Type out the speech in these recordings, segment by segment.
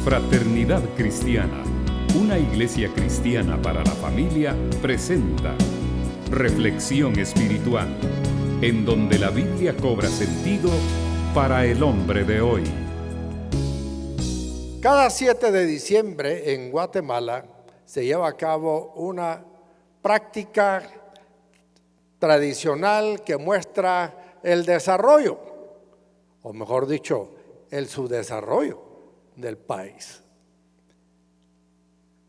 Fraternidad Cristiana, una iglesia cristiana para la familia, presenta Reflexión Espiritual, en donde la Biblia cobra sentido para el hombre de hoy. Cada 7 de diciembre en Guatemala se lleva a cabo una práctica tradicional que muestra el desarrollo, o mejor dicho, el subdesarrollo del país.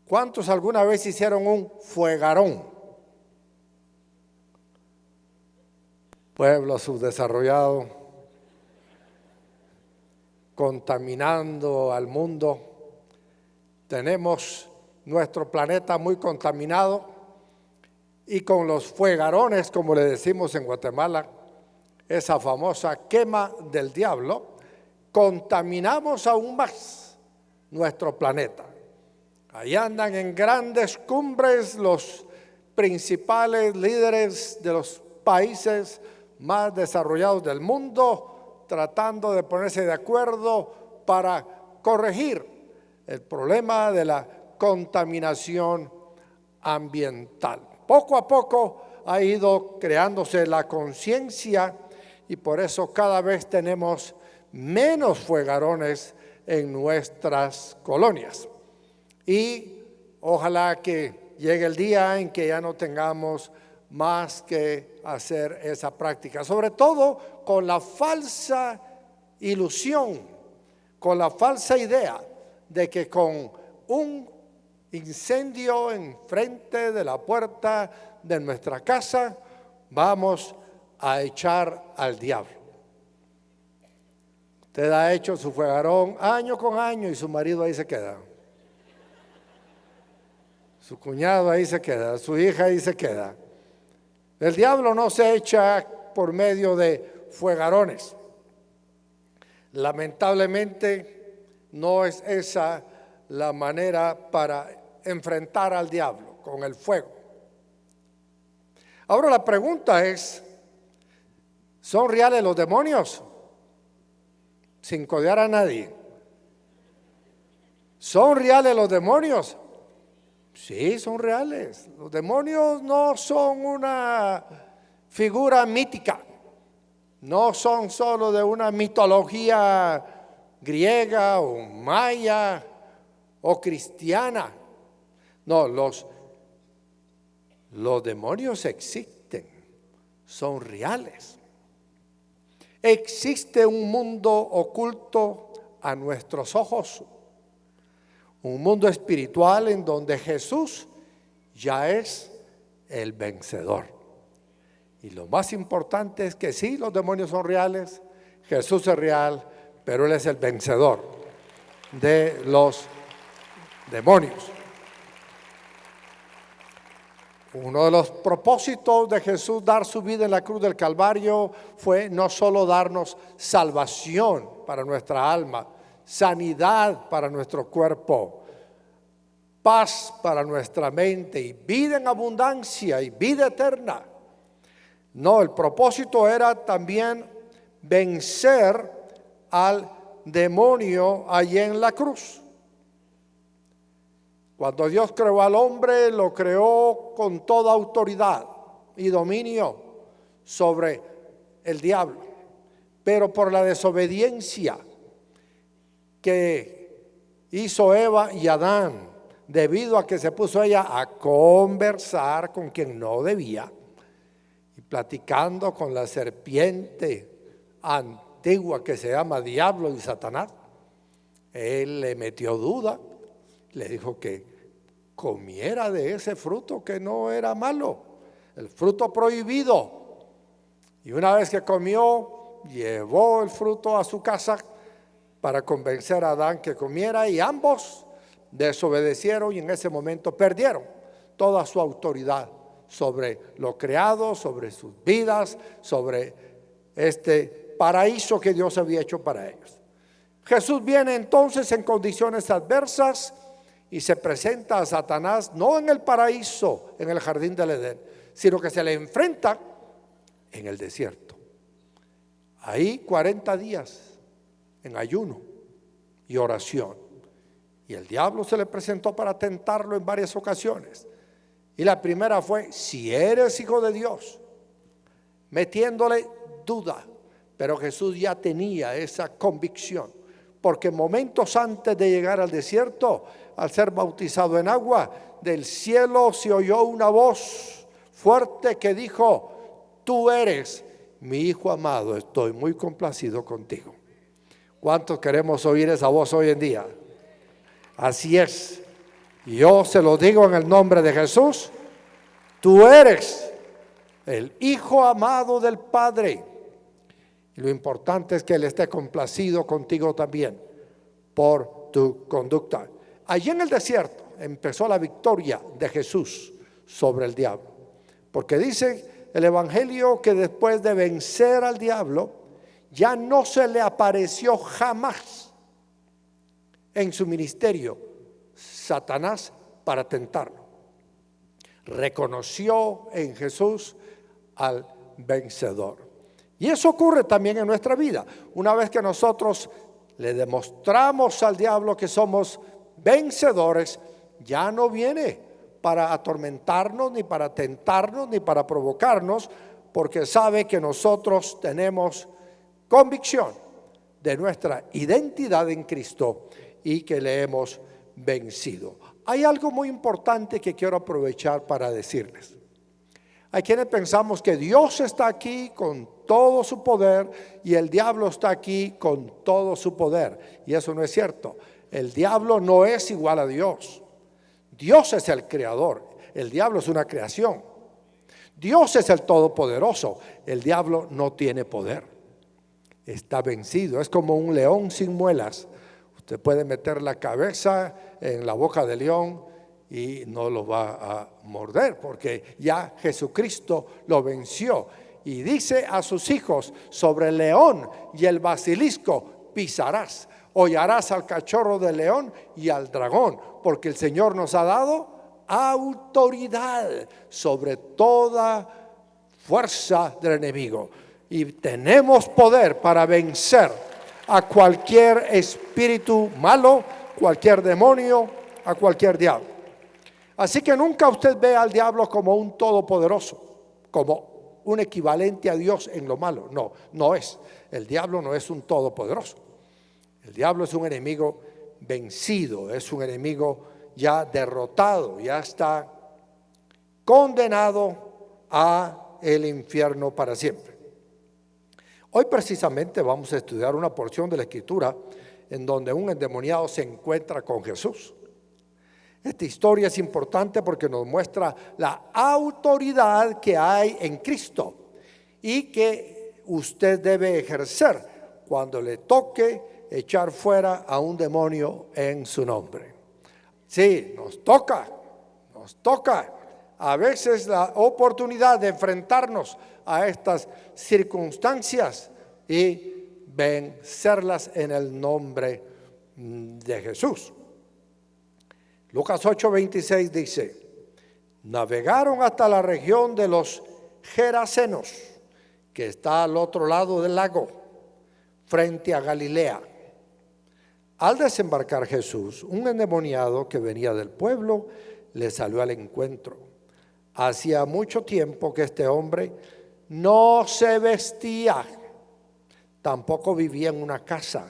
¿Cuántos alguna vez hicieron un fuegarón? Pueblo subdesarrollado, contaminando al mundo. Tenemos nuestro planeta muy contaminado y con los fuegarones, como le decimos en Guatemala, esa famosa quema del diablo, contaminamos aún más nuestro planeta. Ahí andan en grandes cumbres los principales líderes de los países más desarrollados del mundo, tratando de ponerse de acuerdo para corregir el problema de la contaminación ambiental. Poco a poco ha ido creándose la conciencia y por eso cada vez tenemos menos fuegarones en nuestras colonias. Y ojalá que llegue el día en que ya no tengamos más que hacer esa práctica, sobre todo con la falsa ilusión, con la falsa idea de que con un incendio enfrente de la puerta de nuestra casa vamos a echar al diablo. Usted ha hecho su fuegarón año con año y su marido ahí se queda. Su cuñado ahí se queda, su hija ahí se queda. El diablo no se echa por medio de fuegarones. Lamentablemente no es esa la manera para enfrentar al diablo, con el fuego. Ahora la pregunta es, ¿son reales los demonios? Sin codear a nadie. ¿Son reales los demonios? Sí, son reales. Los demonios no son una figura mítica, no son solo de una mitología griega o maya o cristiana. No, los demonios existen, son reales. Existe un mundo oculto a nuestros ojos, un mundo espiritual en donde Jesús ya es el vencedor. Y lo más importante es que sí, los demonios son reales, Jesús es real, pero Él es el vencedor de los demonios. Uno de los propósitos de Jesús dar su vida en la cruz del Calvario fue no solo darnos salvación para nuestra alma, sanidad para nuestro cuerpo, paz para nuestra mente y vida en abundancia y vida eterna. No, el propósito era también vencer al demonio allí en la cruz. Cuando Dios creó al hombre, lo creó con toda autoridad y dominio sobre el diablo. Pero por la desobediencia que hizo Eva y Adán, debido a que se puso ella a conversar con quien no debía y platicando con la serpiente antigua que se llama Diablo y Satanás, él le metió duda. Le dijo que comiera de ese fruto que no era malo, el fruto prohibido. Y una vez que comió, llevó el fruto a su casa para convencer a Adán que comiera y ambos desobedecieron y en ese momento perdieron toda su autoridad sobre lo creado, sobre sus vidas, sobre este paraíso que Dios había hecho para ellos. Jesús viene entonces en condiciones adversas y se presenta a Satanás no en el paraíso, en el jardín del Edén, sino que se le enfrenta en el desierto. Ahí 40 días en ayuno y oración. Y el diablo se le presentó para tentarlo en varias ocasiones. Y la primera fue: si eres hijo de Dios, metiéndole duda. Pero Jesús ya tenía esa convicción, porque momentos antes de llegar al desierto, al ser bautizado en agua, del cielo se oyó una voz fuerte que dijo: tú eres mi hijo amado, estoy muy complacido contigo. ¿Cuántos queremos oír esa voz hoy en día? Así es. Yo se lo digo en el nombre de Jesús: tú eres el hijo amado del Padre. Y lo importante es que Él esté complacido contigo también por tu conducta. Allí en el desierto empezó la victoria de Jesús sobre el diablo, porque dice el Evangelio que después de vencer al diablo, ya no se le apareció jamás en su ministerio Satanás para tentarlo. Reconoció en Jesús al vencedor. Y eso ocurre también en nuestra vida. Una vez que nosotros le demostramos al diablo que somos vencedores, ya no viene para atormentarnos, ni para tentarnos, ni para provocarnos, porque sabe que nosotros tenemos convicción de nuestra identidad en Cristo y que le hemos vencido. Hay algo muy importante que quiero aprovechar para decirles. Hay quienes pensamos que Dios está aquí con todo su poder y el diablo está aquí con todo su poder, y eso no es cierto. El diablo no es igual a Dios. Dios es el creador, el diablo es una creación. Dios es el todopoderoso, el diablo no tiene poder. Está vencido, es como un león sin muelas. Usted puede meter la cabeza en la boca del león y no lo va a morder, porque ya Jesucristo lo venció. Y dice a sus hijos: sobre el león y el basilisco pisarás, hollarás al cachorro del león y al dragón, porque el Señor nos ha dado autoridad sobre toda fuerza del enemigo, y tenemos poder para vencer a cualquier espíritu malo, cualquier demonio, a cualquier diablo. Así que nunca usted ve al diablo como un todopoderoso, como un equivalente a Dios en lo malo. No, no es. El diablo no es un todopoderoso. El diablo es un enemigo vencido, es un enemigo ya derrotado, ya está condenado a el infierno para siempre. Hoy precisamente vamos a estudiar una porción de la Escritura en donde un endemoniado se encuentra con Jesús. Esta historia es importante porque nos muestra la autoridad que hay en Cristo y que usted debe ejercer cuando le toque echar fuera a un demonio en su nombre. Sí, nos toca a veces la oportunidad de enfrentarnos a estas circunstancias y vencerlas en el nombre de Jesús. Lucas 8:26 dice: navegaron hasta la región de los Gerasenos, que está al otro lado del lago, frente a Galilea. Al desembarcar Jesús, un endemoniado que venía del pueblo le salió al encuentro. Hacía mucho tiempo que este hombre no se vestía, tampoco vivía en una casa,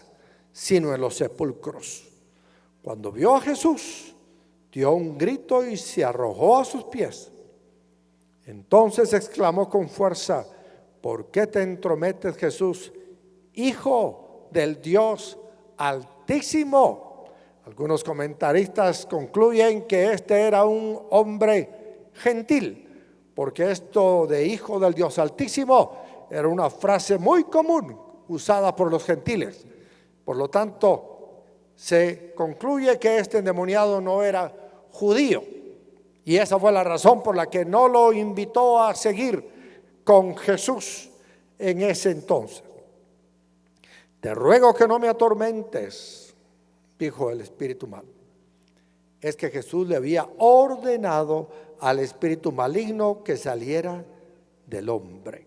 sino en los sepulcros. Cuando vio a Jesús, dio un grito y se arrojó a sus pies. Entonces exclamó con fuerza: ¿por qué te entrometes, Jesús, Hijo del Dios Altísimo? Algunos comentaristas concluyen que este era un hombre gentil, porque esto de Hijo del Dios Altísimo era una frase muy común usada por los gentiles. Por lo tanto, se concluye que este endemoniado no era judío, y esa fue la razón por la que no lo invitó a seguir con Jesús en ese entonces. Te ruego que no me atormentes, dijo el espíritu malo. Es que Jesús le había ordenado al espíritu maligno que saliera del hombre.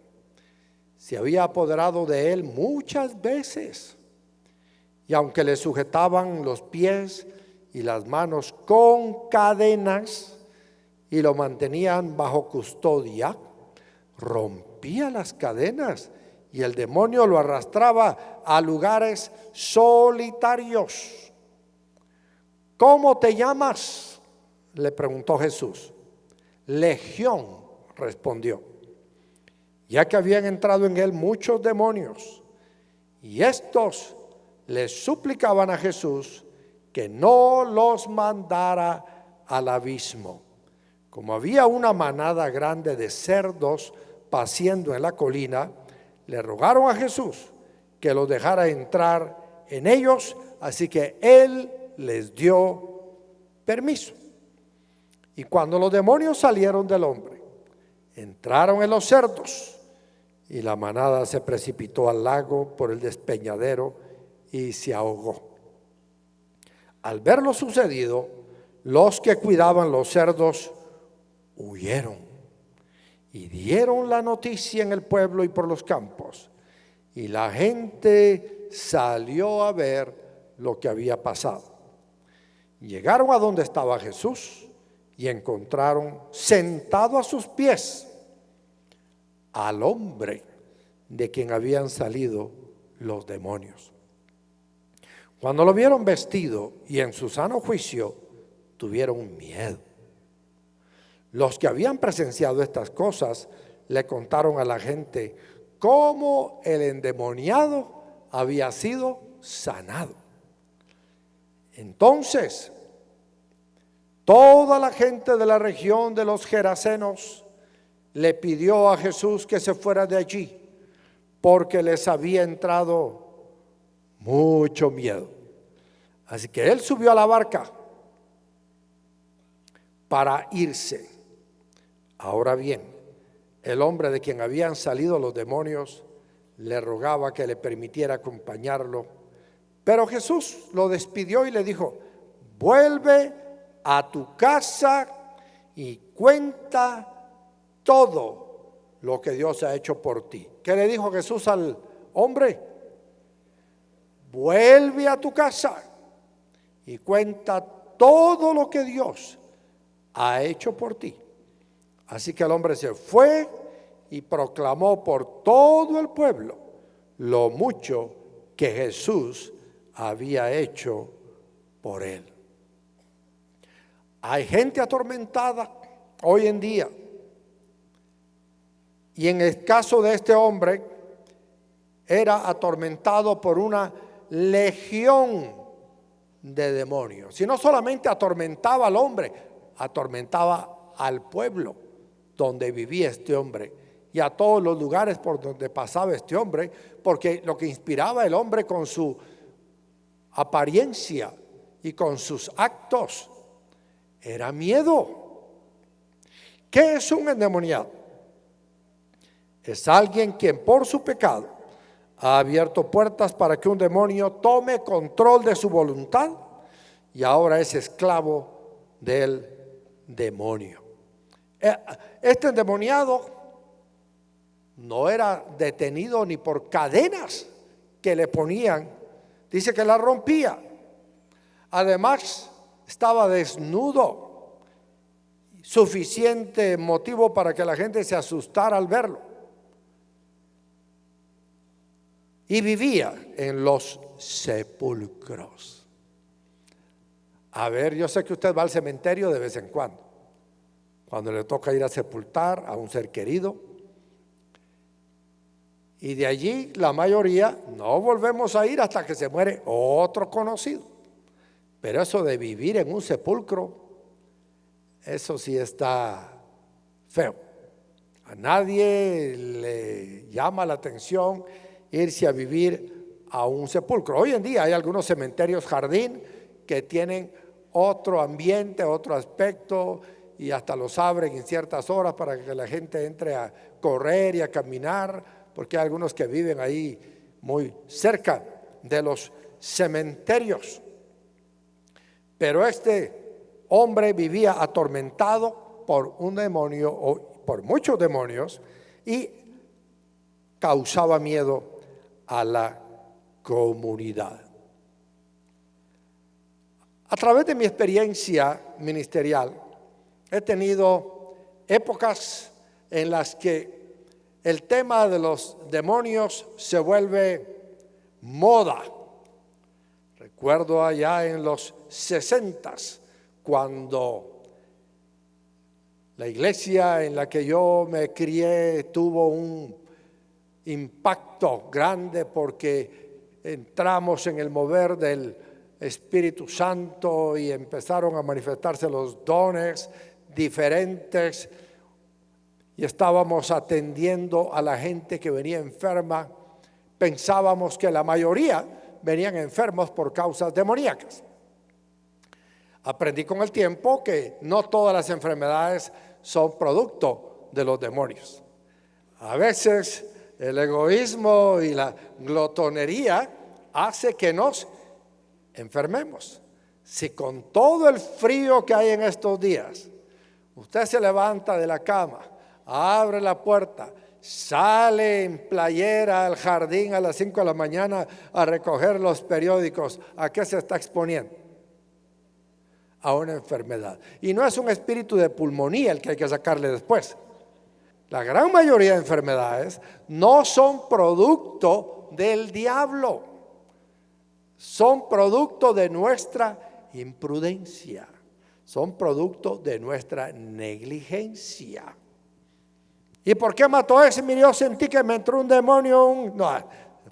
Se había apoderado de él muchas veces, y aunque le sujetaban los pies y las manos con cadenas y lo mantenían bajo custodia, rompía las cadenas y el demonio lo arrastraba a lugares solitarios. ¿Cómo te llamas?, le preguntó Jesús. Legión, respondió, ya que habían entrado en él muchos demonios, y estos le suplicaban a Jesús que no los mandara al abismo. Como había una manada grande de cerdos paciendo en la colina, le rogaron a Jesús que los dejara entrar en ellos, así que él les dio permiso. Y cuando los demonios salieron del hombre, entraron en los cerdos, y la manada se precipitó al lago por el despeñadero y se ahogó. Al ver lo sucedido, los que cuidaban los cerdos huyeron y dieron la noticia en el pueblo y por los campos, y la gente salió a ver lo que había pasado. Llegaron a donde estaba Jesús y encontraron sentado a sus pies al hombre de quien habían salido los demonios. Cuando lo vieron vestido y en su sano juicio, tuvieron miedo. Los que habían presenciado estas cosas le contaron a la gente cómo el endemoniado había sido sanado. Entonces, toda la gente de la región de los Gerasenos le pidió a Jesús que se fuera de allí, porque les había entrado mucho miedo. Así que él subió a la barca para irse. Ahora bien, el hombre de quien habían salido los demonios le rogaba que le permitiera acompañarlo, pero Jesús lo despidió y le dijo: vuelve a tu casa y cuenta todo lo que Dios ha hecho por ti. ¿Qué le dijo Jesús al hombre? Vuelve a tu casa y cuenta todo lo que Dios ha hecho por ti. Así que el hombre se fue y proclamó por todo el pueblo lo mucho que Jesús había hecho por él. Hay gente atormentada hoy en día, y en el caso de este hombre era atormentado por una legión de demonios. Y no solamente atormentaba al hombre, atormentaba al pueblo donde vivía este hombre y a todos los lugares por donde pasaba este hombre, porque lo que inspiraba el hombre con su apariencia y con sus actos era miedo. ¿Qué es un endemoniado? Es alguien quien por su pecado ha abierto puertas para que un demonio tome control de su voluntad y ahora es esclavo del demonio. Este endemoniado no era detenido ni por cadenas que le ponían, dice que la rompía. Además, estaba desnudo, suficiente motivo para que la gente se asustara al verlo. Y vivía en los sepulcros. A ver, yo sé que usted va al cementerio de vez en cuando le toca ir a sepultar a un ser querido. Y de allí la mayoría no volvemos a ir hasta que se muere otro conocido. Pero eso de vivir en un sepulcro, eso sí está feo. A nadie le llama la atención irse a vivir a un sepulcro. Hoy en día hay algunos cementerios jardín que tienen otro ambiente, otro aspecto, y hasta los abren en ciertas horas para que la gente entre a correr y a caminar, porque hay algunos que viven ahí muy cerca de los cementerios. Pero este hombre vivía atormentado por un demonio o por muchos demonios y causaba miedo a la comunidad. A través de mi experiencia ministerial, he tenido épocas en las que el tema de los demonios se vuelve moda. Recuerdo allá en los 60s, cuando la iglesia en la que yo me crié tuvo un impacto grande porque entramos en el mover del Espíritu Santo y empezaron a manifestarse los dones diferentes y estábamos atendiendo a la gente que venía enferma. Pensábamos que la mayoría venían enfermos por causas demoníacas. Aprendí con el tiempo que no todas las enfermedades son producto de los demonios. A veces el egoísmo y la glotonería hace que nos enfermemos. Si con todo el frío que hay en estos días, usted se levanta de la cama, abre la puerta, sale en playera al jardín a las 5 de la mañana a recoger los periódicos, ¿a qué se está exponiendo? A una enfermedad. Y no es un espíritu de pulmonía el que hay que sacarle después. La gran mayoría de enfermedades no son producto del diablo, son producto de nuestra imprudencia, son producto de nuestra negligencia. ¿Y por qué mató a ese? Mire, yo sentí que me entró un demonio. No,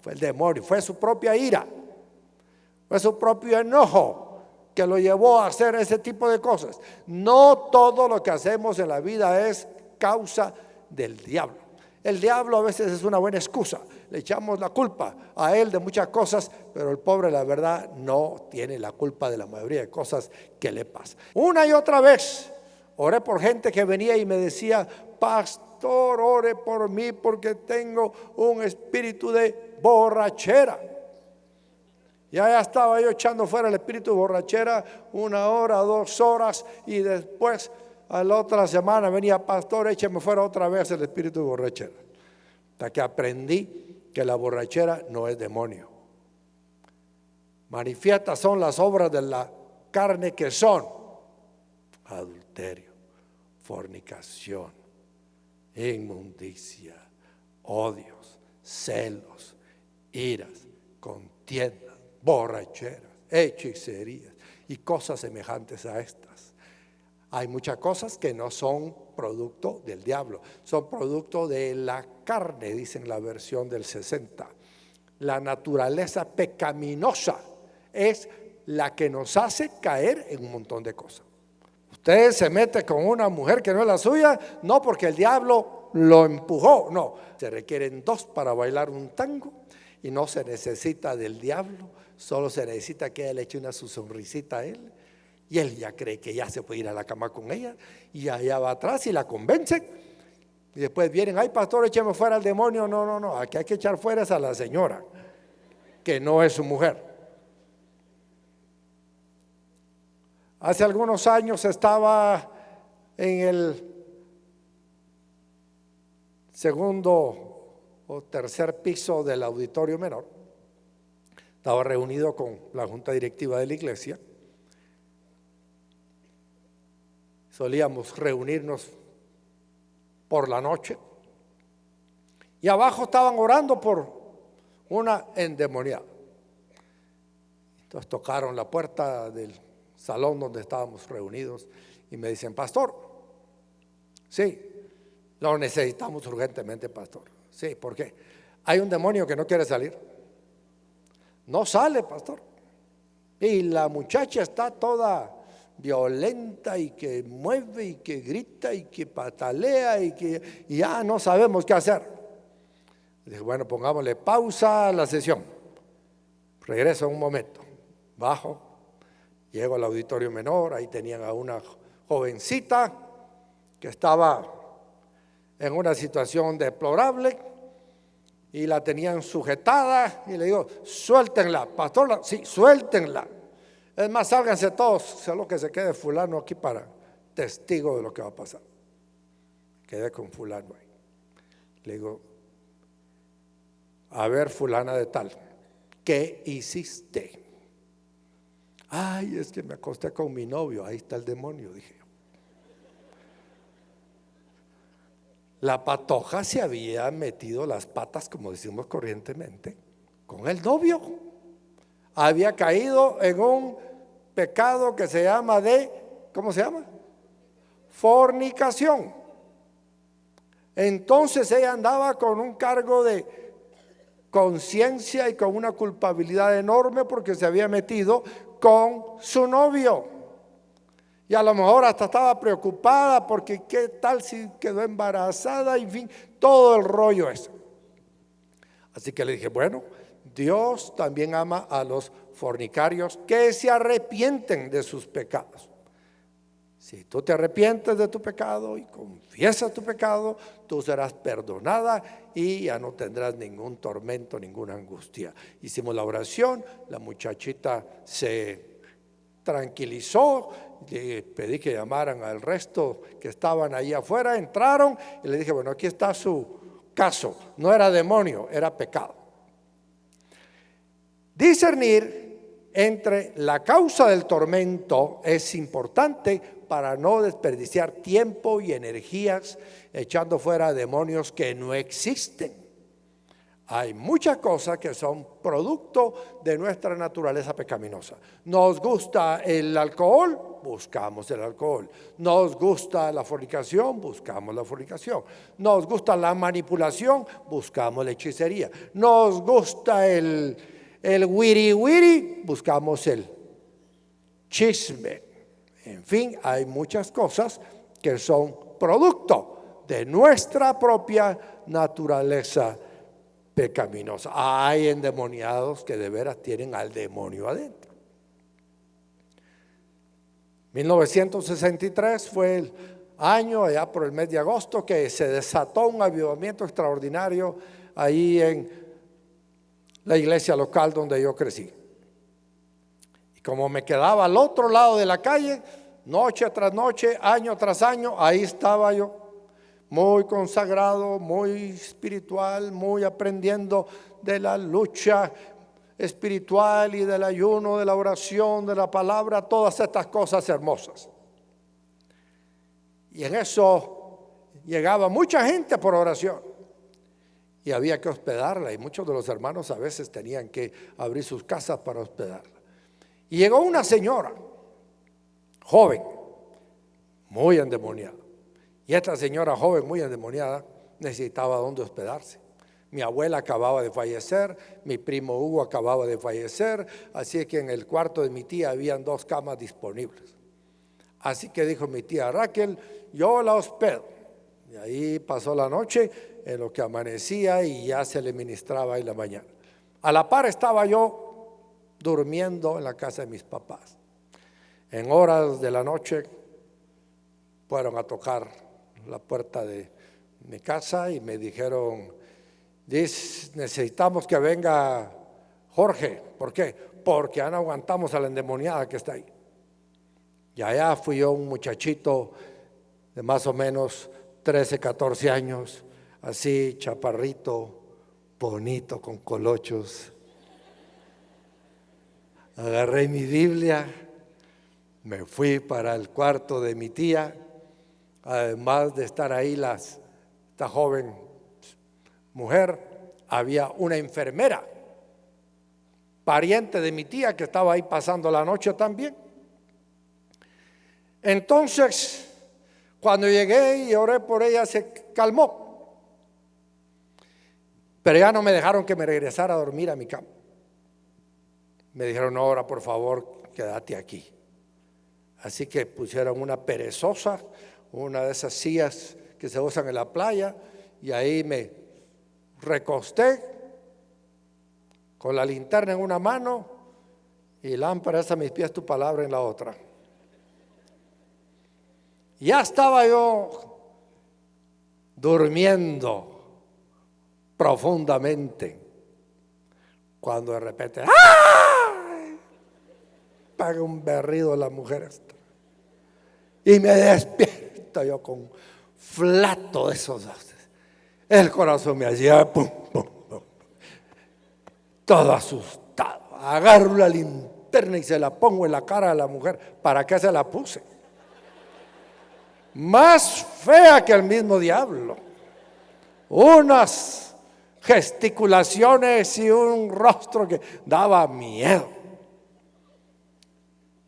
fue el demonio, fue su propia ira, fue su propio enojo que lo llevó a hacer ese tipo de cosas. No todo lo que hacemos en la vida es causa del diablo. El diablo a veces es una buena excusa. Le echamos la culpa a él de muchas cosas, pero el pobre, la verdad, no tiene la culpa de la mayoría de cosas que le pasan. Una y otra vez oré por gente que venía y me decía: pastor, ore por mí porque tengo un espíritu de borrachera. Ya estaba yo echando fuera el espíritu de borrachera 1 hora, 2 horas, y después a la otra semana venía: pastor, écheme fuera otra vez el espíritu de borrachera. Hasta que aprendí que la borrachera no es demonio. Manifiestas son las obras de la carne, que son adulterio, fornicación, inmundicia, odios, celos, iras, contiendas, borracheras, hechicerías y cosas semejantes a estas. Hay muchas cosas que no son producto del diablo, son producto de la carne, dicen la versión del 60. La naturaleza pecaminosa es la que nos hace caer en un montón de cosas. Usted se mete con una mujer que no es la suya, no porque el diablo lo empujó, no. Se requieren 2 para bailar un tango y no se necesita del diablo, solo se necesita que ella le eche su sonrisita a él. Y él ya cree que ya se puede ir a la cama con ella, y allá va atrás y la convence. Y después vienen: ay, pastor, écheme fuera al demonio. No, aquí hay que echar fuera a la señora, que no es su mujer. Hace algunos años estaba en el segundo o tercer piso del auditorio menor. Estaba reunido con la junta directiva de la iglesia. Solíamos reunirnos por la noche, y abajo estaban orando por una endemoniada. Entonces tocaron la puerta del salón donde estábamos reunidos y me dicen: pastor, sí, lo necesitamos urgentemente, pastor. Sí, ¿por qué? Hay un demonio que no quiere salir. No sale, pastor. Y la muchacha está toda violenta y que mueve y que grita y que patalea y ya no sabemos qué hacer. Dije: bueno, pongámosle pausa a la sesión. Regreso un momento. Bajo, llego al auditorio menor. Ahí tenían a una jovencita que estaba en una situación deplorable y la tenían sujetada, y le digo: suéltenla, pastor. Sí, suéltenla. Es más, sálganse todos, solo que se quede fulano aquí para testigo de lo que va a pasar. Quedé con fulano ahí. Le digo: a ver, fulana de tal, ¿qué hiciste? Ay, es que me acosté con mi novio. Ahí está el demonio, dije yo. La patoja se había metido las patas, como decimos corrientemente, con el novio. Había caído en un pecado que se llama ¿cómo se llama? Fornicación. Entonces ella andaba con un cargo de conciencia y con una culpabilidad enorme porque se había metido con su novio. Y a lo mejor hasta estaba preocupada porque qué tal si quedó embarazada, en fin, todo el rollo ese. Así que le dije, bueno, Dios también ama a los fornicarios que se arrepienten de sus pecados. Si tú te arrepientes de tu pecado y confiesas tu pecado, tú serás perdonada y ya no tendrás ningún tormento, ninguna angustia. Hicimos la oración, la muchachita se tranquilizó, le pedí que llamaran al resto que estaban ahí afuera, entraron y le dije, bueno, aquí está su caso. No era demonio, era pecado. Discernir entre la causa del tormento es importante para no desperdiciar tiempo y energías echando fuera demonios que no existen. Hay muchas cosas que son producto de nuestra naturaleza pecaminosa. Nos gusta el alcohol, buscamos el alcohol. Nos gusta la fornicación, buscamos la fornicación. Nos gusta la manipulación, buscamos la hechicería. Nos gusta el wiri wiri, buscamos el chisme. En fin, hay muchas cosas que son producto de nuestra propia naturaleza pecaminosa. Hay endemoniados que de veras tienen al demonio adentro. 1963 fue el año, allá por el mes de agosto, que se desató un avivamiento extraordinario ahí en la iglesia local donde yo crecí. Y como me quedaba al otro lado de la calle, noche tras noche, año tras año, ahí estaba yo, muy consagrado, muy espiritual, muy aprendiendo de la lucha espiritual y del ayuno, de la oración, de la palabra, todas estas cosas hermosas. Y en eso llegaba mucha gente por oración y había que hospedarla, y muchos de los hermanos a veces tenían que abrir sus casas para hospedarla. Y llegó una señora joven, muy endemoniada. Y esta señora joven, muy endemoniada, necesitaba dónde hospedarse. Mi abuela acababa de fallecer, mi primo Hugo acababa de fallecer, así que en el cuarto de mi tía habían 2 camas disponibles. Así que dijo mi tía Raquel, yo la hospedo. Y ahí pasó la noche en lo que amanecía y ya se le ministraba ahí la mañana. A la par estaba yo durmiendo en la casa de mis papás. En horas de la noche fueron a tocar la puerta de mi casa y me dijeron, necesitamos que venga Jorge. ¿Por qué? Porque ya no aguantamos a la endemoniada que está ahí. Y allá fui yo, un muchachito de más o menos 13, 14 años, así chaparrito, bonito, con colochos. Agarré mi Biblia, me fui para el cuarto de mi tía. Además de estar ahí esta joven mujer, había una enfermera, pariente de mi tía, que estaba ahí pasando la noche también. Entonces, cuando llegué y oré por ella, se calmó. Pero ya no me dejaron que me regresara a dormir a mi cama. Me dijeron, no, ahora por favor, quédate aquí. Así que pusieron una perezosa, una de esas sillas que se usan en la playa, y ahí me recosté con la linterna en una mano y lámpara a mis pies, tu palabra en la otra. Ya estaba yo durmiendo profundamente cuando de repente ¡ay! Paga un berrido la mujer esta y me despierto yo con flato de esos. El corazón me hacía pum, pum, pum. Todo asustado. Agarro la linterna linterna y se la pongo en la cara a la mujer. ¿Para qué se la puse? Más fea que el mismo diablo. Unas gesticulaciones y un rostro que daba miedo.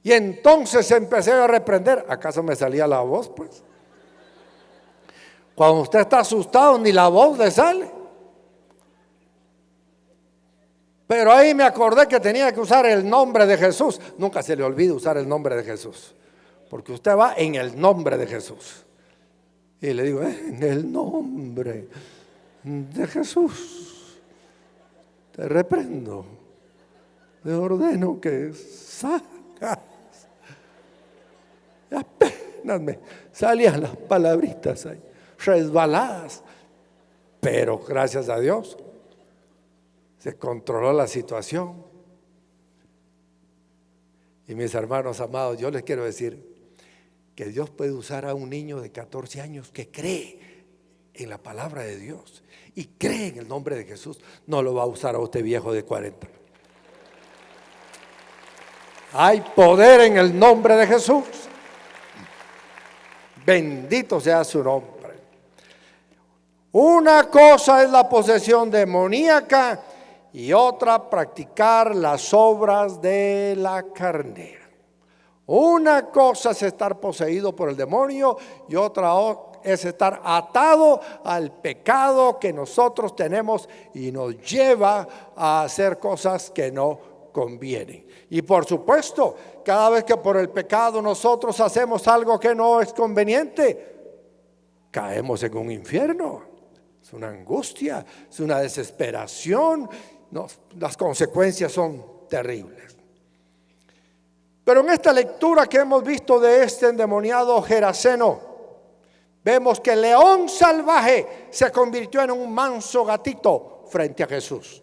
Y entonces empecé a reprender. ¿Acaso me salía la voz, pues? Cuando usted está asustado, ni la voz le sale. Pero ahí me acordé que tenía que usar el nombre de Jesús. Nunca se le olvide usar el nombre de Jesús, porque usted va en el nombre de Jesús. Y le digo, en el nombre de Jesús te reprendo, te ordeno que salgas. Y apenas me salían las palabritas ahí, resbaladas, pero gracias a Dios se controló la situación. Y mis hermanos amados, yo les quiero decir que Dios puede usar a un niño de 14 años que cree en la palabra de Dios y cree en el nombre de Jesús. No lo va a usar a usted viejo de 40. Hay poder en el nombre de Jesús. Bendito sea su nombre. Una cosa es la posesión demoníaca y otra practicar las obras de la carne. Una cosa es estar poseído por el demonio y otra es estar atado al pecado que nosotros tenemos y nos lleva a hacer cosas que no convienen. Y por supuesto, cada vez que por el pecado nosotros hacemos algo que no es conveniente, caemos en un infierno. Es una angustia, es una desesperación. Las consecuencias son terribles. Pero en esta lectura que hemos visto de este endemoniado Geraseno, vemos que el león salvaje se convirtió en un manso gatito frente a Jesús.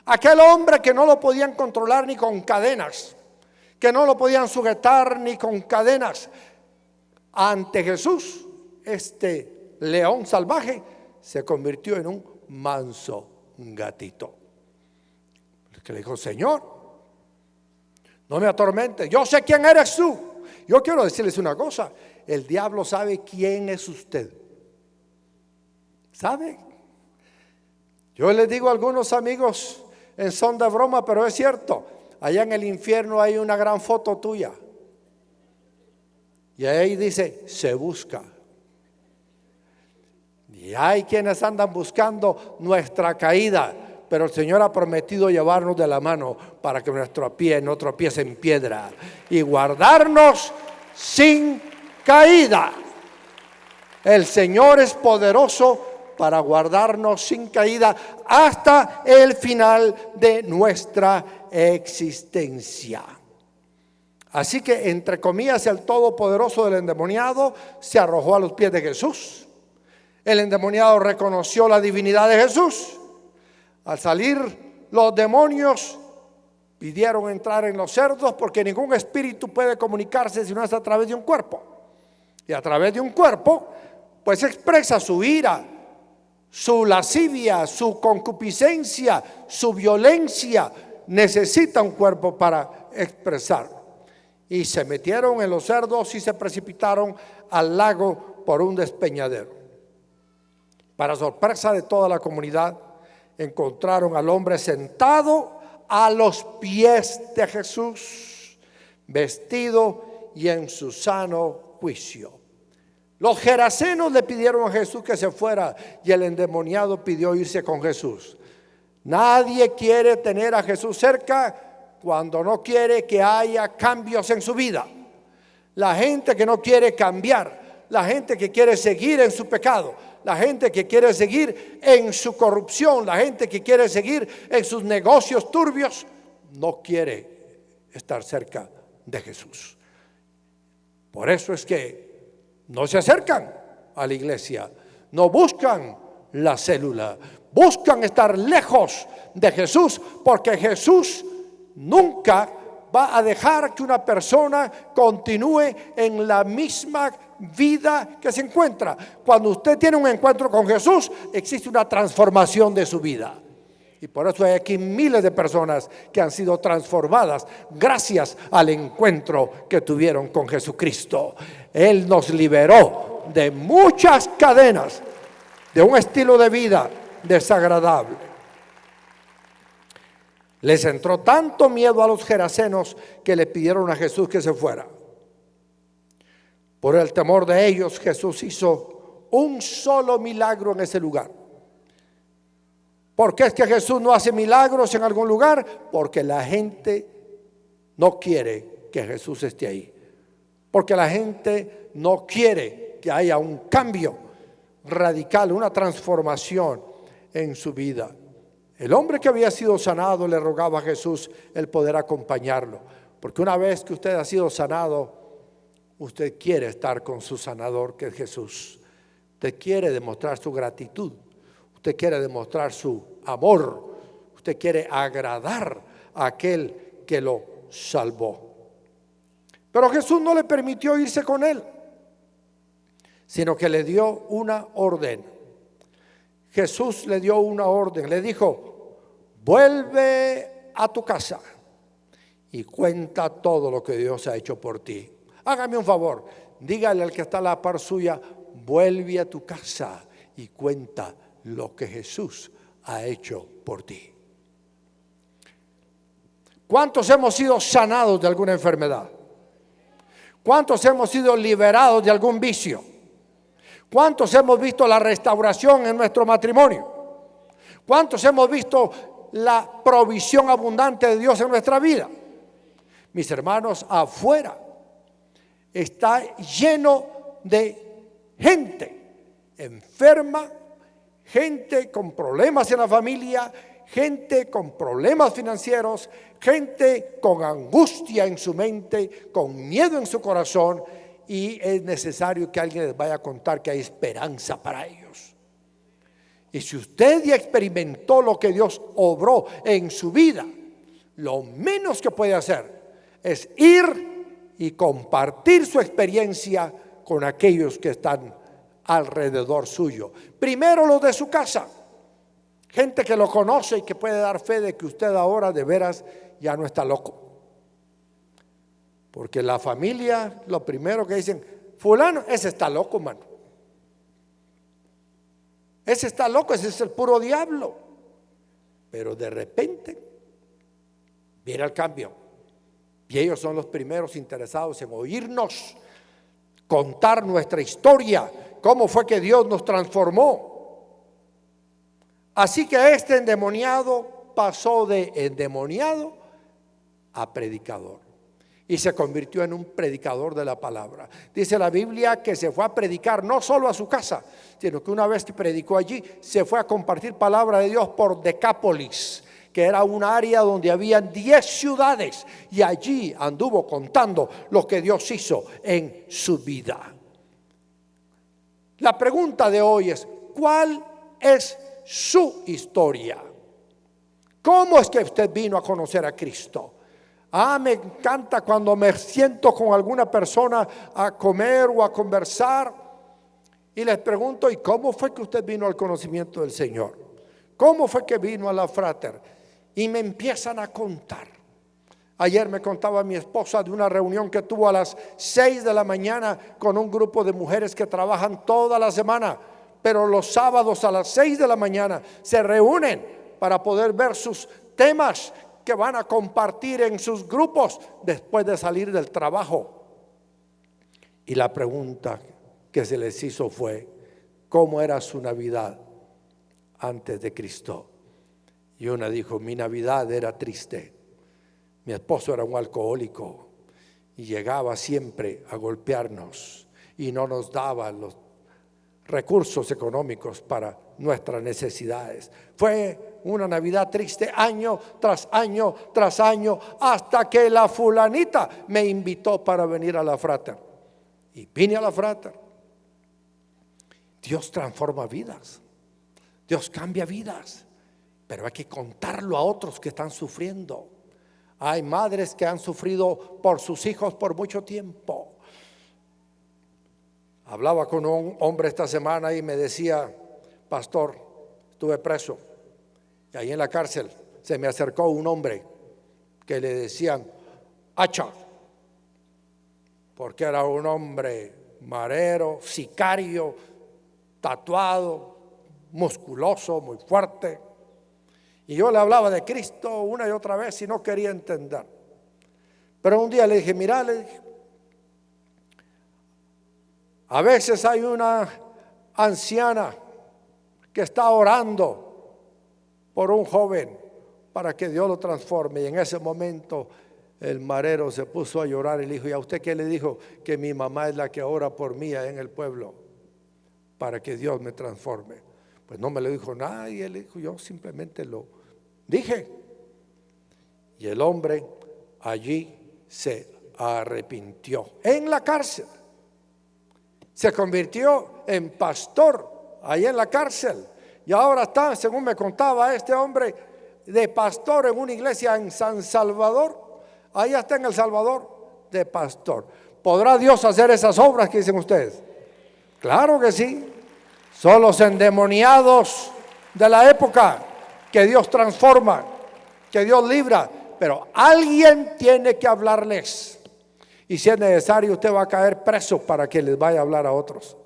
Aquel hombre que no lo podían controlar ni con cadenas, que no lo podían sujetar ni con cadenas, ante Jesús, este león salvaje se convirtió en un manso gatito. Que le dijo, Señor, no me atormentes, yo sé quién eres tú. Yo quiero decirles una cosa, el diablo sabe quién es usted. ¿Sabe? Yo les digo a algunos amigos en son de broma, pero es cierto, allá en el infierno hay una gran foto tuya. Y ahí dice, se busca. Y hay quienes andan buscando nuestra caída, pero el Señor ha prometido llevarnos de la mano para que nuestro pie no tropiece en piedra y guardarnos sin caída. El Señor es poderoso para guardarnos sin caída hasta el final de nuestra existencia. Así que, entre comillas, el todopoderoso del endemoniado se arrojó a los pies de Jesús. El endemoniado reconoció la divinidad de Jesús. Al salir los demonios pidieron entrar en los cerdos, porque ningún espíritu puede comunicarse si no es a través de un cuerpo. Y a través de un cuerpo pues expresa su ira, su lascivia, su concupiscencia, su violencia. Necesita un cuerpo para expresar. Y se metieron en los cerdos y se precipitaron al lago por un despeñadero. Para sorpresa de toda la comunidad, encontraron al hombre sentado a los pies de Jesús, vestido y en su sano juicio. Los gerasenos le pidieron a Jesús que se fuera y el endemoniado pidió irse con Jesús. Nadie quiere tener a Jesús cerca cuando no quiere que haya cambios en su vida. La gente que no quiere cambiar, la gente que quiere seguir en su pecado, la gente que quiere seguir en su corrupción, la gente que quiere seguir en sus negocios turbios, no quiere estar cerca de Jesús. Por eso es que no se acercan a la iglesia, no buscan la célula, buscan estar lejos de Jesús, porque Jesús nunca va a dejar que una persona continúe en la misma vida que se encuentra. Cuando usted tiene un encuentro con Jesús, existe una transformación de su vida. Y por eso hay aquí miles de personas que han sido transformadas gracias al encuentro que tuvieron con Jesucristo. Él nos liberó de muchas cadenas, de un estilo de vida desagradable. Les entró tanto miedo a los gerasenos que le pidieron a Jesús que se fuera. Por el temor de ellos, Jesús hizo un solo milagro en ese lugar. ¿Por qué es que Jesús no hace milagros en algún lugar? Porque la gente no quiere que Jesús esté ahí. Porque la gente no quiere que haya un cambio radical, una transformación en su vida. El hombre que había sido sanado le rogaba a Jesús el poder acompañarlo. Porque una vez que usted ha sido sanado, usted quiere estar con su sanador, que es Jesús. Usted quiere demostrar su gratitud. Usted quiere demostrar su amor. Usted quiere agradar a aquel que lo salvó. Pero Jesús no le permitió irse con él, sino que le dio una orden. Jesús le dio una orden. Le dijo: vuelve a tu casa y cuenta todo lo que Dios ha hecho por ti. Hágame un favor, dígale al que está a la par suya: vuelve a tu casa y cuenta lo que Jesús ha hecho por ti. ¿Cuántos hemos sido sanados de alguna enfermedad? ¿Cuántos hemos sido liberados de algún vicio? ¿Cuántos hemos visto la restauración en nuestro matrimonio? ¿Cuántos hemos visto la provisión abundante de Dios en nuestra vida? Mis hermanos, afuera está lleno de gente enferma, gente con problemas en la familia, gente con problemas financieros, gente con angustia en su mente, con miedo en su corazón, y es necesario que alguien les vaya a contar que hay esperanza para ellos. Y si usted ya experimentó lo que Dios obró en su vida, lo menos que puede hacer es ir y compartir su experiencia con aquellos que están alrededor suyo. Primero los de su casa, gente que lo conoce y que puede dar fe de que usted ahora de veras ya no está loco. Porque la familia, lo primero que dicen: fulano, ese está loco, mano. Ese está loco, ese es el puro diablo. Pero de repente viene el cambio. Y ellos son los primeros interesados en oírnos contar nuestra historia, cómo fue que Dios nos transformó. Así que este endemoniado pasó de endemoniado a predicador y se convirtió en un predicador de la palabra. Dice la Biblia que se fue a predicar no solo a su casa, sino que una vez que predicó allí, se fue a compartir palabra de Dios por Decápolis, que era un área donde habían 10 ciudades, y allí anduvo contando lo que Dios hizo en su vida. La pregunta de hoy es: ¿cuál es su historia? ¿Cómo es que usted vino a conocer a Cristo? Me encanta cuando me siento con alguna persona a comer o a conversar y les pregunto: ¿y cómo fue que usted vino al conocimiento del Señor? ¿Cómo fue que vino a la Frater? Y me empiezan a contar. Ayer me contaba mi esposa de una reunión que tuvo a las 6 de la mañana con un grupo de mujeres que trabajan toda la semana, pero los sábados a las 6 de la mañana se reúnen para poder ver sus temas que van a compartir en sus grupos después de salir del trabajo. Y la pregunta que se les hizo fue: ¿cómo era su Navidad antes de Cristo? Y una dijo: mi Navidad era triste. Mi esposo era un alcohólico y llegaba siempre a golpearnos y no nos daba los recursos económicos para nuestras necesidades. Fue una Navidad triste año tras año tras año, hasta que la fulanita me invitó para venir a la Frater. Y vine a la Frater. Dios transforma vidas, Dios cambia vidas, pero hay que contarlo a otros que están sufriendo. Hay madres que han sufrido por sus hijos por mucho tiempo. Hablaba con un hombre esta semana y me decía: pastor, estuve preso Y ahí en la cárcel se me acercó un hombre que le decían Hacha, porque era un hombre marero, sicario, tatuado, musculoso, muy fuerte. Y yo le hablaba de Cristo una y otra vez y no quería entender. Pero un día le dije, mira, le dije, a veces hay una anciana que está orando por un joven para que Dios lo transforme. Y en ese momento el marero se puso a llorar y le dijo, ¿y a usted qué le dijo? Que mi mamá es la que ora por mí en el pueblo para que Dios me transforme. Pues no me lo dijo nadie, le dijo, yo simplemente lo dije. Y el hombre allí se arrepintió en la cárcel. Se convirtió en pastor ahí en la cárcel. Y ahora está, según me contaba este hombre, de pastor en una iglesia en San Salvador. Ahí está en El Salvador, de pastor. ¿Podrá Dios hacer esas obras que dicen ustedes? Claro que sí. Son los endemoniados de la época que Dios transforma, que Dios libra. Pero alguien tiene que hablarles. Y si es necesario, usted va a caer preso para que les vaya a hablar a otros.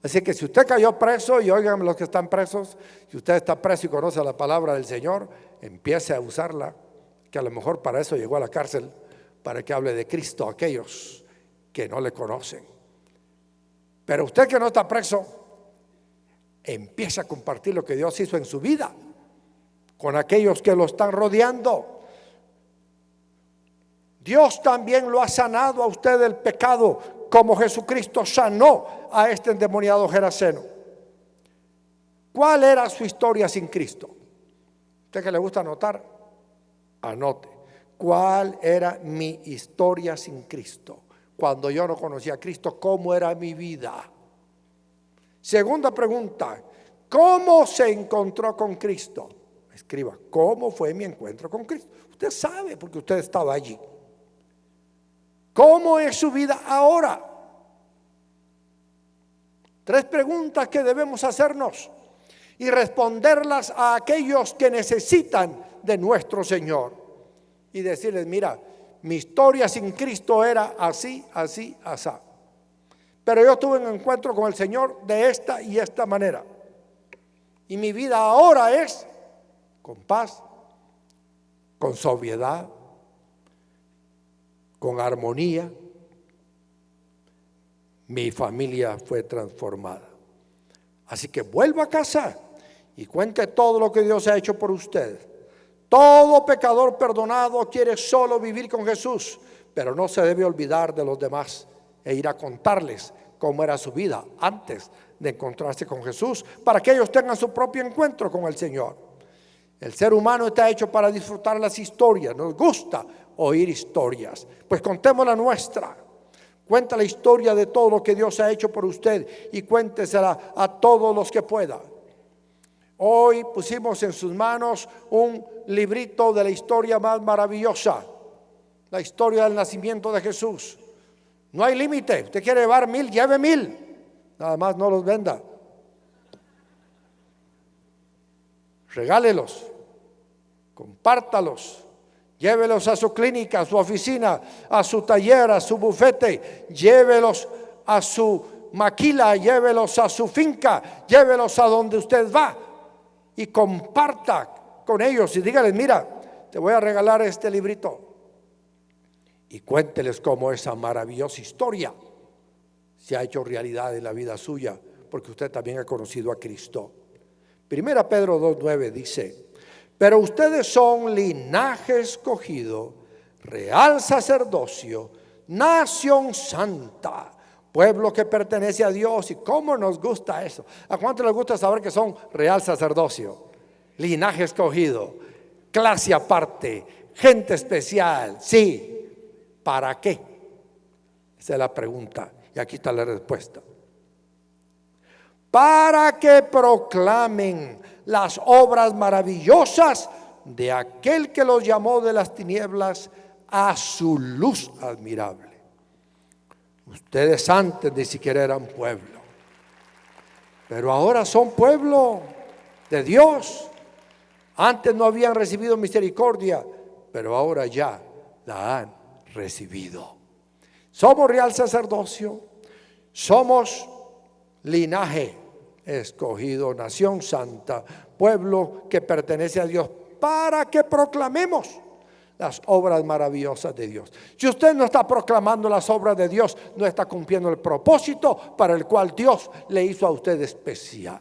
Así que si usted cayó preso, y oigan los que están presos, si usted está preso y conoce la palabra del Señor, empiece a usarla, que a lo mejor para eso llegó a la cárcel, para que hable de Cristo a aquellos que no le conocen. Pero usted que no está preso, empieza a compartir lo que Dios hizo en su vida con aquellos que lo están rodeando. Dios también lo ha sanado a usted del pecado, como Jesucristo sanó a este endemoniado Geraseno. ¿Cuál era su historia sin Cristo? ¿Usted que le gusta anotar? Anote. ¿Cuál era mi historia sin Cristo? Cuando yo no conocía a Cristo, ¿cómo era mi vida? Segunda pregunta, ¿cómo se encontró con Cristo? Escriba, ¿cómo fue mi encuentro con Cristo? Usted sabe porque usted estaba allí. ¿Cómo es su vida ahora? 3 preguntas que debemos hacernos y responderlas a aquellos que necesitan de nuestro Señor. Y decirles, mira, mi historia sin Cristo era así, así, así. Pero yo tuve un encuentro con el Señor de esta y esta manera. Y mi vida ahora es con paz, con sobriedad, con armonía. Mi familia fue transformada. Así que vuelva a casa y cuente todo lo que Dios ha hecho por usted. Todo pecador perdonado quiere solo vivir con Jesús, pero no se debe olvidar de los demás e ir a contarles cómo era su vida antes de encontrarse con Jesús, para que ellos tengan su propio encuentro con el Señor. El ser humano está hecho para disfrutar las historias. Nos gusta oír historias. Pues contemos la nuestra. Cuenta la historia de todo lo que Dios ha hecho por usted y cuéntesela a todos los que pueda. Hoy pusimos en sus manos un librito de la historia más maravillosa, la historia del nacimiento de Jesús. No hay límite. Usted quiere llevar 1000, lleve 1000. Nada más no los venda. Regálelos, compártalos, llévelos a su clínica, a su oficina, a su taller, a su bufete, llévelos a su maquila, llévelos a su finca, llévelos a donde usted va y comparta con ellos y dígales, mira, te voy a regalar este librito y cuénteles cómo esa maravillosa historia se ha hecho realidad en la vida suya, porque usted también ha conocido a Cristo. Primera Pedro 2:9 dice, pero ustedes son linaje escogido, real sacerdocio, nación santa, pueblo que pertenece a Dios. ¿Y cómo nos gusta eso? ¿A cuánto les gusta saber que son real sacerdocio, linaje escogido, clase aparte, gente especial? Sí, ¿para qué? Esa es la pregunta y aquí está la respuesta. Para que proclamen las obras maravillosas de aquel que los llamó de las tinieblas a su luz admirable. Ustedes antes ni siquiera eran pueblo, pero ahora son pueblo de Dios. Antes no habían recibido misericordia, pero ahora ya la han recibido. Somos real sacerdocio, somos linaje escogido, nación santa, pueblo que pertenece a Dios, para que proclamemos las obras maravillosas de Dios. Si usted no está proclamando las obras de Dios, no está cumpliendo el propósito para el cual Dios le hizo a usted especial.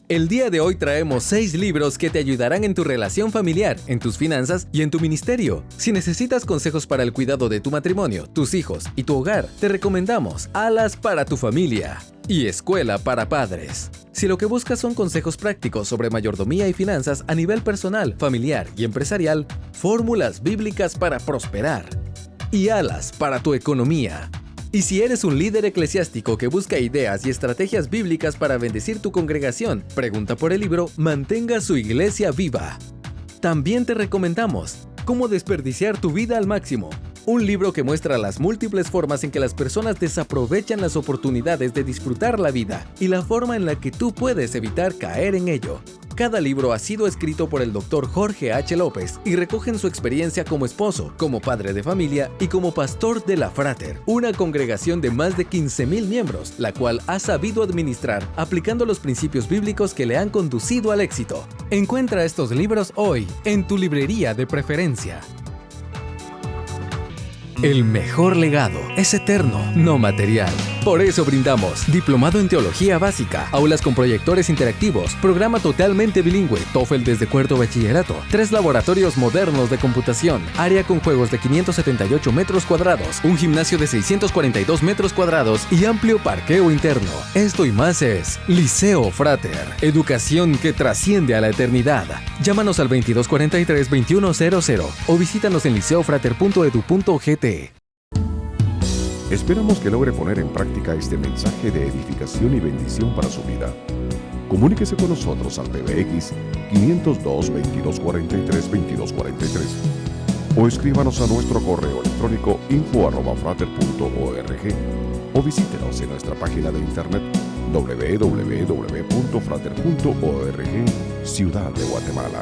El día de hoy traemos 6 libros que te ayudarán en tu relación familiar, en tus finanzas y en tu ministerio. Si necesitas consejos para el cuidado de tu matrimonio, tus hijos y tu hogar, te recomendamos Alas para tu familia y Escuela para Padres. Si lo que buscas son consejos prácticos sobre mayordomía y finanzas a nivel personal, familiar y empresarial, Fórmulas Bíblicas para Prosperar y Alas para tu Economía. Y si eres un líder eclesiástico que busca ideas y estrategias bíblicas para bendecir tu congregación, pregunta por el libro Mantenga su iglesia viva. También te recomendamos Cómo desperdiciar tu vida al máximo, un libro que muestra las múltiples formas en que las personas desaprovechan las oportunidades de disfrutar la vida y la forma en la que tú puedes evitar caer en ello. Cada libro ha sido escrito por el Dr. Jorge H. López y recogen su experiencia como esposo, como padre de familia y como pastor de la Frater, una congregación de más de 15,000 miembros, la cual ha sabido administrar aplicando los principios bíblicos que le han conducido al éxito. Encuentra estos libros hoy en tu librería de preferencia. El mejor legado es eterno, no material. Por eso brindamos Diplomado en Teología Básica, aulas con proyectores interactivos, programa totalmente bilingüe, TOEFL desde cuarto bachillerato, 3 laboratorios modernos de computación, área con juegos de 578 metros cuadrados, un gimnasio de 642 metros cuadrados y amplio parqueo interno. Esto y más es Liceo Frater, educación que trasciende a la eternidad. Llámanos al 2243-2100 o visítanos en liceofrater.edu.gt. Esperamos que logre poner en práctica este mensaje de edificación y bendición para su vida. Comuníquese con nosotros al PBX 502-2243-2243 o escríbanos a nuestro correo electrónico info@frater.org o visítenos en nuestra página de internet www.frater.org, Ciudad de Guatemala.